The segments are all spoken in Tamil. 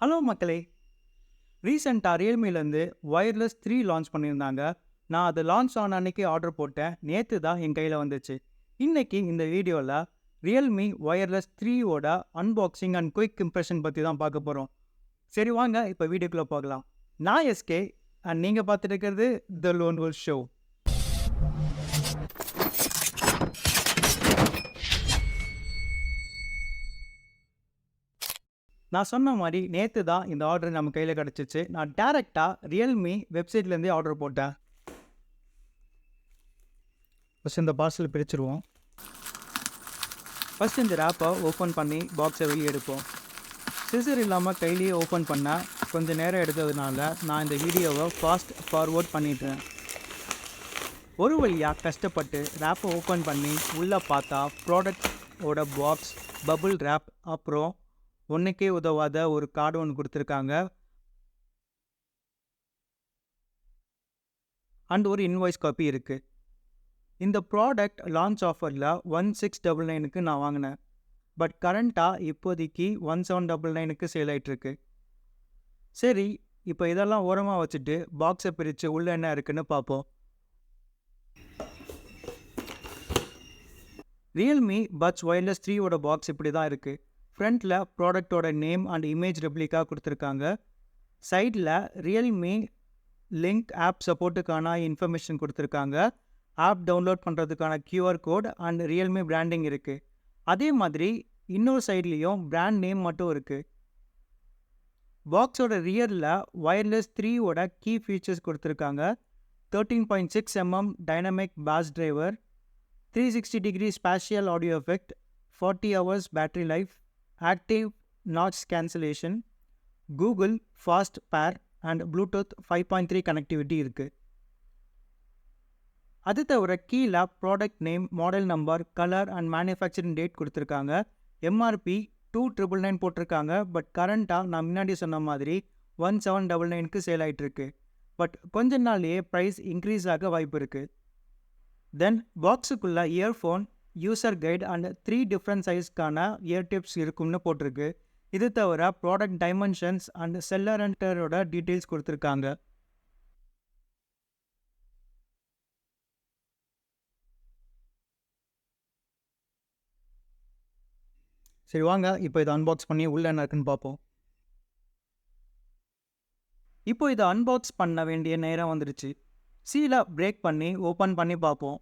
ஹலோ மக்களே! ரீசென்ட்டா Realmeலேருந்து வயர்லெஸ் 3 லான்ச் பண்ணியிருந்தாங்க. நான் அது லான்ச் ஆன அன்னைக்கு ஆர்டர் போட்டேன். நேத்து தான் என் கையில வந்துச்சு. இன்னைக்கு இந்த வீடியோல Realme வயர்லெஸ் 3 ஓட அன்பாக்சிங் அண்ட் குயிக் இம்ப்ரஷன் பத்தி தான் பார்க்க போறோம். சரி வாங்க இப்ப வீடியோக்குள்ள போகலாம். நான் எஸ்கே அண்ட் நீங்க பார்த்துட்டு இருக்கிறது தி LoneWolf ஷோ. நான் சொன்ன மாரி நேத்து தான் இந்த ஆர்டர் நம்ம கையில கிடைச்சுச்சு. நான் டைரக்ட்டா Realme வெப்சைட்லேருந்தே ஆர்டர் போட்டேன். ஃபர்ஸ்ட் இந்த பார்சல் பிரிச்சுருவோம். ஃபர்ஸ்ட் இந்த ரேப்பை ஓப்பன் பண்ணி பாக்ஸை வெளியே எடுப்போம். சிசர் இல்லாமல் கையிலேயே ஓப்பன் பண்ணால் கொஞ்சம் நேரம் எடுத்ததுனால நான் இந்த வீடியோவை ஃபாஸ்ட் ஃபார்வர்ட் பண்ணிட்டேன். ஒரு வழியாக கஷ்டப்பட்டு ரேப்பை ஓப்பன் பண்ணி உள்ளே பார்த்தா ப்ராடக்டோட பாக்ஸ், பபுள் ரேப், அப்புறம் ஒன்றுக்கே உதவாத ஒரு கார்டு ஒன்று கொடுத்துருக்காங்க அண்ட் ஒரு இன்வாய்ஸ் காப்பி இருக்குது. இந்த ப்ராடக்ட் லான்ச் ஆஃபரில் 1699க்கு நான் வாங்கினேன். பட் கரண்ட்டாக இப்போதைக்கு 1799க்கு சேல் ஆகிட்டுருக்கு. சரி, இப்போ இதெல்லாம் ஓரமாக வச்சுட்டு பாக்ஸை பிரித்து உள்ளே என்ன இருக்குன்னு பார்ப்போம். Realme Buds Wireless 3 ஓட பாக்ஸ் இப்படி தான் இருக்குது. ஃப்ரண்ட்டில் ப்ராடக்டோட நேம் அண்ட் இமேஜ் ரெப்ளிகா கொடுத்துருக்காங்க. சைடில் Realme லிங்க் ஆப் சப்போர்ட்டுக்கான இன்ஃபர்மேஷன் கொடுத்துருக்காங்க. ஆப் டவுன்லோட் பண்ணுறதுக்கான QR code and Realme branding இருக்குது. அதே மாதிரி இன்னொரு சைட்லேயும் பிராண்ட் நேம் மட்டும் இருக்குது. பாக்ஸோட ரியரில் வயர்லெஸ் 3 ஓட கீ ஃபீச்சர்ஸ் கொடுத்துருக்காங்க. 13.6 mm dynamic bass driver, 360 degree spatial audio effect, 40 hours battery life, active noise cancellation, Google fast pair and Bluetooth 5.3 connectivity இருக்குது. அது தவிர கீழே product name, model number, colour and manufacturing date கொடுத்துருக்காங்க. எம்ஆர்பி 2,999 போட்டிருக்காங்க. பட் கரண்ட்டாக நான் முன்னாடி சொன்ன மாதிரி 1799க்கு சேல் ஆகிட்டுருக்கு. பட் கொஞ்ச நாள்லேயே ப்ரைஸ் இன்க்ரீஸ் ஆக வாய்ப்பு இருக்குது. தென் பாக்ஸுக்குள்ளே earphone, user guide and 3 different சைஸ்க்கான இயர் டிப்ஸ் இருக்கும்னு போட்டிருக்கு. இது தவிர ப்ராடக்ட் டைமென்ஷன்ஸ் அண்ட் செல்லரண்டரோட டீட்டெயில்ஸ் கொடுத்துருக்காங்க. சரி வாங்க இப்போ இதை அன்பாக்ஸ் பண்ணி உள்ள என்ன இருக்குன்னு பார்ப்போம். இப்போ இதை அன்பாக்ஸ் பண்ண வேண்டிய நேரம் வந்துடுச்சு. சீலை பிரேக் பண்ணி ஓப்பன் பண்ணி பார்ப்போம்.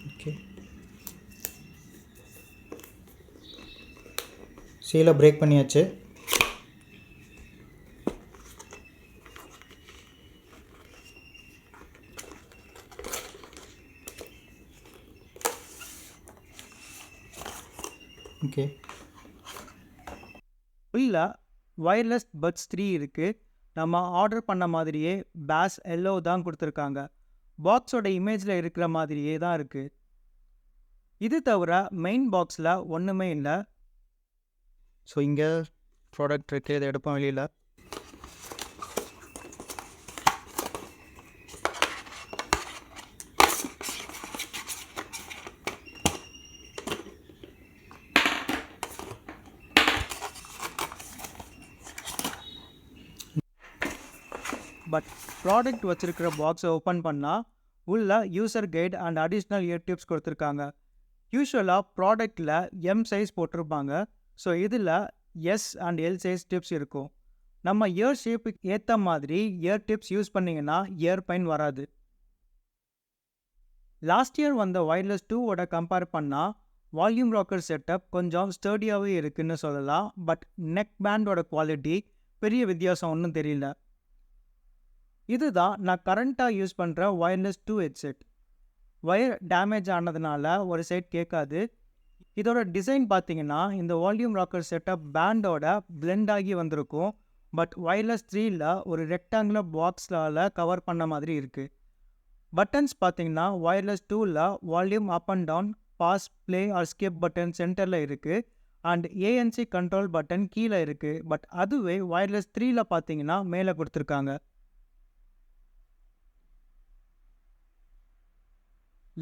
ஓகே, சீலை பிரேக் பண்ணியாச்சு. ஓகே, உள்ள வயர்லெஸ் பட்ஸ் 3 இருக்குது. நம்ம ஆர்டர் பண்ண மாதிரியே பாஸ் எல்லோ தான் கொடுத்துருக்காங்க. பாக்ஸோட இமேஜில் இருக்கிற மாதிரியே தான் இருக்குது. இது தவிர மெயின் பாக்ஸில் ஒன்றுமே இல்லை. ஸோ இங்கே ப்ராடக்ட் இருக்குது, இதை எடுப்போம் வெளியில். பட் ப்ராடக்ட் வச்சுருக்கிற பாக்ஸை ஓப்பன் பண்ணால் உள்ள user guide and additional ear tips கொடுத்துருக்காங்க. யூஸ்வலாக ப்ராடக்டில் எம் சைஸ் போட்டிருப்பாங்க. ஸோ இதில் S and L size tips இருக்கும். நம்ம இயர் ஷேப்புக்கு ஏற்ற மாதிரி இயர் டிப்ஸ் யூஸ் பண்ணிங்கன்னா இயர் பெயின் வராது. லாஸ்ட் இயர் வந்த வயர்லெஸ் 2ஓட கம்பேர் பண்ணால் வால்யூம் ராக்கர் செட்டப் கொஞ்சம் ஸ்டர்டியாகவே இருக்குதுன்னு சொல்லலாம். பட் நெக் பேண்டோட குவாலிட்டி பெரிய வித்தியாசம் ஒன்றும் தெரியல. இதுதான் நான் கரண்ட்டாக யூஸ் பண்ணுற வயர்லெஸ் 2 ஹெட்செட். வயர் டேமேஜ் ஆனதுனால ஒரு சைட் கேட்காது. இதோட டிசைன் பார்த்தீங்கன்னா இந்த வால்யூம் ராக்கர் செட்டப் பேண்டோட பிளெண்ட் ஆகி வந்திருக்கும். பட் வயர்லெஸ் 3ல் ஒரு ரெக்டாங்குலர் பாக்ஸால் கவர் பண்ண மாதிரி இருக்குது. பட்டன்ஸ் பார்த்தீங்கன்னா வயர்லெஸ் 2ல் volume up and down, bass, play or skip button சென்டரில் இருக்குது அண்ட் ஏஎன்சி கண்ட்ரோல் பட்டன் கீழே இருக்குது. பட் அதுவே வயர்லெஸ் 3ல் பார்த்தீங்கன்னா மேலே கொடுத்துருக்காங்க.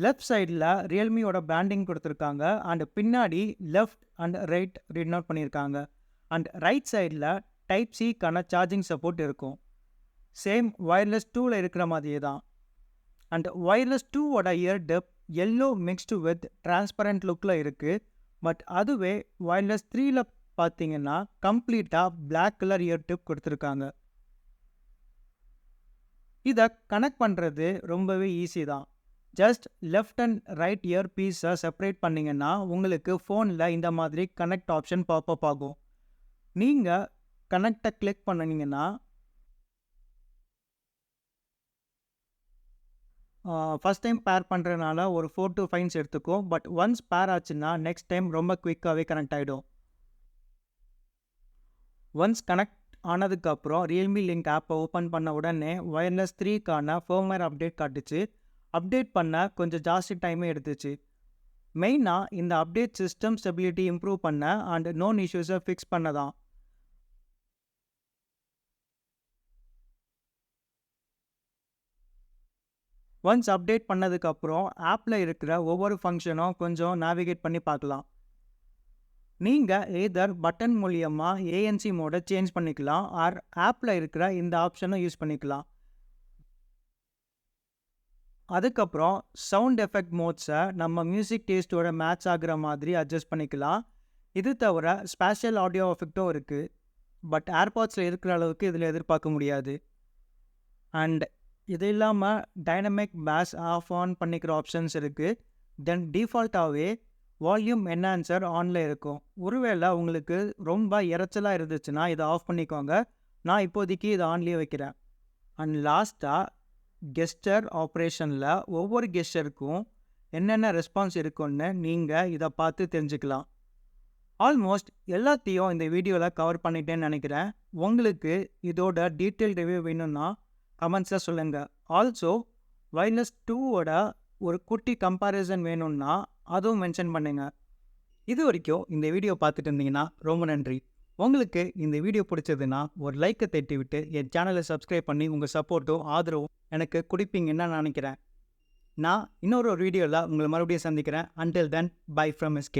லெஃப்ட் சைடில் ரியல்மியோட பிராண்டிங் கொடுத்துருக்காங்க அண்ட் பின்னாடி லெஃப்ட் அண்ட் ரைட் ரீட் நோட் பண்ணியிருக்காங்க. அண்ட் ரைட் சைடில் டைப் சிக்கான சார்ஜிங் சப்போர்ட் இருக்கும். சேம் ஒயர்லெஸ் 2ல் இருக்கிற மாதிரியே தான். அண்ட் ஒயர்லெஸ் 2ஓட ear tip yellow mixed with transparent லுக்கில் இருக்குது. பட் அதுவே ஒயர்லெஸ் 3ல் பார்த்தீங்கன்னா கம்ப்ளீட்டாக பிளாக் கலர் இயர் டிப் கொடுத்துருக்காங்க. இதை கனெக்ட் பண்ணுறது ரொம்பவே ஈஸி தான். Just left and right year பீஸை செப்பரேட் பண்ணிங்கன்னா உங்களுக்கு ஃபோனில் இந்த மாதிரி கனெக்ட் ஆப்ஷன் பாப்அப் ஆகும். நீங்கள் கனெக்டை கிளிக் பண்ணிங்கன்னா ஃபஸ்ட் டைம் பேர் பண்ணுறதுனால ஒரு 4 to 5 minutes எடுத்துக்கும். பட் ஒன்ஸ் பேர் ஆச்சுன்னா நெக்ஸ்ட் டைம் ரொம்ப குயிக்காகவே கனெக்ட் ஆகிடும். ஒன்ஸ் கனெக்ட் ஆனதுக்கப்புறம் ரியல்மி லிங்க் ஆப்பை ஓப்பன் பண்ண உடனே ஒயர்லெஸ் 3க்கான ஃபர்ம்வேர் அப்டேட் காட்டுச்சு. அப்டேட் பண்ண கொஞ்சம் ஜாஸ்தி டைமே எடுத்துச்சு. மெயினாக இந்த அப்டேட் சிஸ்டம் ஸ்டெபிலிட்டி இம்ப்ரூவ் பண்ண அண்ட் நோன் இஷ்யூஸை ஃபிக்ஸ் பண்ண தான். ஒன்ஸ் அப்டேட் பண்ணதுக்கப்புறம் ஆப்பில் இருக்கிற ஒவ்வொரு ஃபங்க்ஷனும் கொஞ்சம் நேவிகேட் பண்ணி பார்க்கலாம். நீங்கள் எதர் பட்டன் மூலியமாக ஏஎன்சி மோடை சேஞ்ச் பண்ணிக்கலாம் ஆர் ஆப்பில் இருக்கிற இந்த ஆப்ஷனும் யூஸ் பண்ணிக்கலாம். அதுக்கப்புறம் சவுண்ட் எஃபெக்ட் மோட்ஸை நம்ம மியூசிக் டேஸ்ட்டோட மேட்ச் ஆகிற மாதிரி அட்ஜஸ்ட் பண்ணிக்கலாம். இது தவிர ஸ்பேஷியல் ஆடியோ எஃபெக்டும் இருக்குது. பட் ஏர்பாட்ஸில் இருக்கிற அளவுக்கு இதில் எதிர்பார்க்க முடியாது. அண்ட் இது இல்லாமல் டைனமிக் பேஸ் ஆஃப் ஆன் பண்ணிக்கிற ஆப்ஷன்ஸ் இருக்குது. தென் டிஃபால்ட்டாகவே வால்யூம் என்ஹான்சர் ஆனில் இருக்கும். ஒருவேளை உங்களுக்கு ரொம்ப இறைச்சலாக இருந்துச்சுன்னா இதை ஆஃப் பண்ணிக்கோங்க. நான் இப்போதைக்கு இதை ஆன்லேயே வைக்கிறேன். அண்ட் லாஸ்ட்டாக கெஸ்டர் ஆப்ரேஷனில் ஒவ்வொரு கெஸ்டருக்கும் என்னென்ன ரெஸ்பான்ஸ் இருக்குன்னு நீங்கள் இதை பார்த்து தெரிஞ்சுக்கலாம். ஆல்மோஸ்ட் எல்லாத்தையும் இந்த வீடியோவில் கவர் பண்ணிட்டேன்னு நினைக்கிறேன். உங்களுக்கு இதோட டீட்டெயில் ரிவ்யூ வேணும்னா கமெண்ட்ஸில் சொல்லுங்கள். ஆல்சோ ஒயர்லெஸ் 2ஓட ஒரு குட்டி கம்பேரிசன் வேணும்னா அதுவும் மென்ஷன் பண்ணுங்கள். இது வரைக்கும் இந்த வீடியோ பார்த்துட்டு இருந்தீங்கன்னா ரொம்ப நன்றி. உங்களுக்கு இந்த வீடியோ பிடிச்சதுன்னா ஒரு லைக்கை தட்டி விட்டு என் சேனலை சப்ஸ்கிரைப் பண்ணி உங்கள் சப்போர்ட்டும் ஆதரவும் எனக்கு கொடுப்பீங்கன்னு நான் நினைக்கிறேன். நான் இன்னொரு வீடியோவில் உங்களை மறுபடியும் சந்திக்கிறேன். Until then, bye from SK.